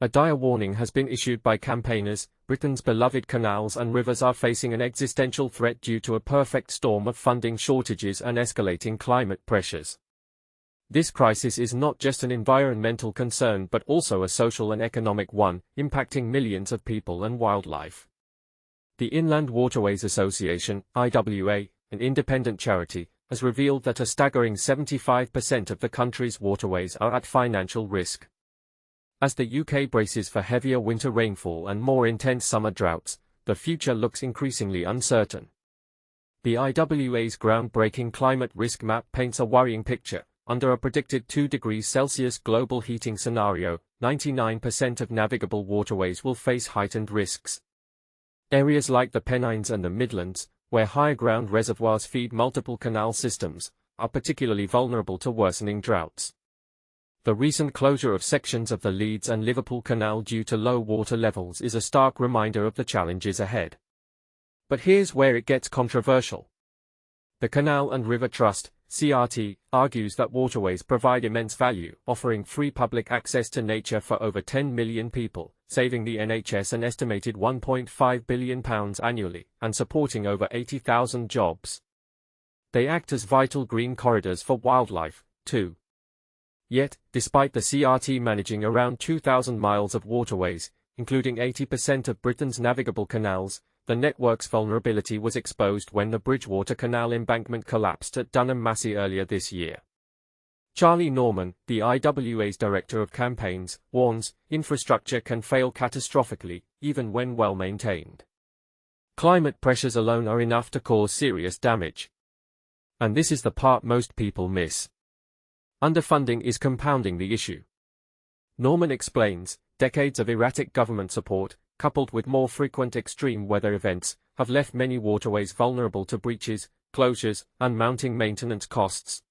A dire warning has been issued by campaigners. Britain's beloved canals and rivers are facing an existential threat due to a perfect storm of funding shortages and escalating climate pressures. This crisis is not just an environmental concern but also a social and economic one, impacting millions of people and wildlife. The Inland Waterways Association, IWA, an independent charity, has revealed that a staggering 75% of the country's waterways are at financial risk. As the UK braces for heavier winter rainfall and more intense summer droughts, the future looks increasingly uncertain. The IWA's groundbreaking climate risk map paints a worrying picture. Under a predicted 2 degrees Celsius global heating scenario, 99% of navigable waterways will face heightened risks. Areas like the Pennines and the Midlands, where higher ground reservoirs feed multiple canal systems, are particularly vulnerable to worsening droughts. The recent closure of sections of the Leeds and Liverpool Canal due to low water levels is a stark reminder of the challenges ahead. But here's where it gets controversial. The Canal and River Trust, CRT, argues that waterways provide immense value, offering free public access to nature for over 10 million people, saving the NHS an estimated £1.5 billion annually, and supporting over 80,000 jobs. They act as vital green corridors for wildlife, too. Yet, despite the CRT managing around 2,000 miles of waterways, including 80% of Britain's navigable canals, the network's vulnerability was exposed when the Bridgewater Canal embankment collapsed at Dunham Massey earlier this year. Charlie Norman, the IWA's director of campaigns, warns, infrastructure can fail catastrophically, even when well maintained. Climate pressures alone are enough to cause serious damage. And this is the part most people miss. Underfunding is compounding the issue. Norman explains, decades of erratic government support, coupled with more frequent extreme weather events, have left many waterways vulnerable to breaches, closures, and mounting maintenance costs.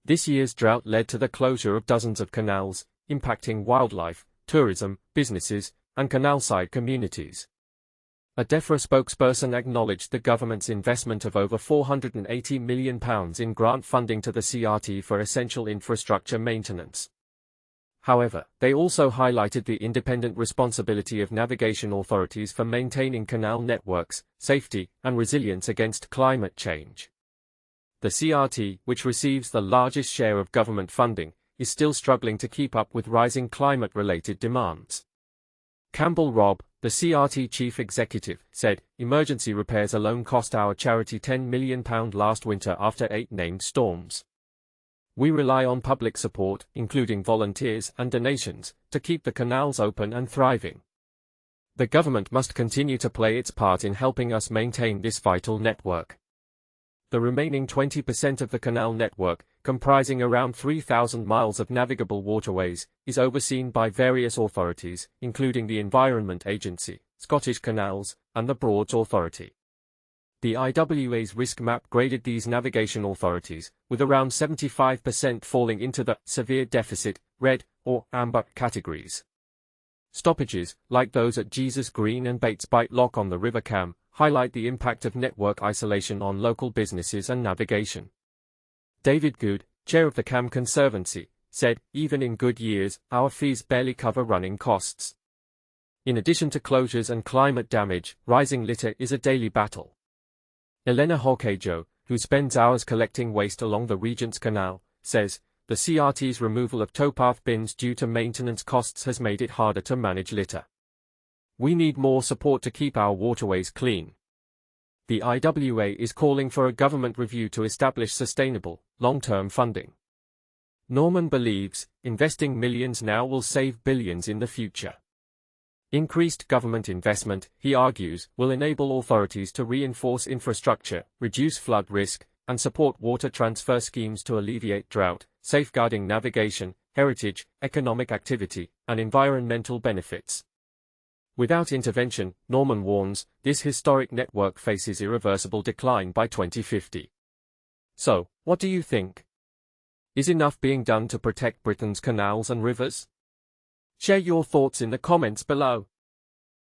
This year's drought led to the closure of dozens of canals, impacting wildlife, tourism, businesses, and canalside communities. A DEFRA spokesperson acknowledged the government's investment of over £480 million in grant funding to the CRT for essential infrastructure maintenance. However, they also highlighted the independent responsibility of navigation authorities for maintaining canal networks, safety, and resilience against climate change. The CRT, which receives the largest share of government funding, is still struggling to keep up with rising climate-related demands. Campbell Robb, the CRT chief executive, said, "Emergency repairs alone cost our charity £10 million last winter after 8 named storms. We rely on public support, including volunteers and donations, to keep the canals open and thriving. The government must continue to play its part in helping us maintain this vital network." The remaining 20% of the canal network, comprising around 3,000 miles of navigable waterways, is overseen by various authorities, including the Environment Agency, Scottish Canals, and the Broads Authority. The IWA's risk map graded these navigation authorities, with around 75% falling into the severe deficit, red, or amber categories. Stoppages, like those at Jesus Green and Bates Bight Lock on the River Cam, highlight the impact of network isolation on local businesses and navigation. David Good, chair of the Cam Conservancy, said, "Even in good years, our fees barely cover running costs." In addition to closures and climate damage, rising litter is a daily battle. Elena Horcajo, who spends hours collecting waste along the Regent's Canal, says, "The CRT's removal of towpath bins due to maintenance costs has made it harder to manage litter. We need more support to keep our waterways clean." The IWA is calling for a government review to establish sustainable, long-term funding. Norman believes, investing millions now will save billions in the future. Increased government investment, he argues, will enable authorities to reinforce infrastructure, reduce flood risk, and support water transfer schemes to alleviate drought, safeguarding navigation, heritage, economic activity, and environmental benefits. Without intervention, Norman warns, this historic network faces irreversible decline by 2050. So, what do you think? Is enough being done to protect Britain's canals and rivers? Share your thoughts in the comments below.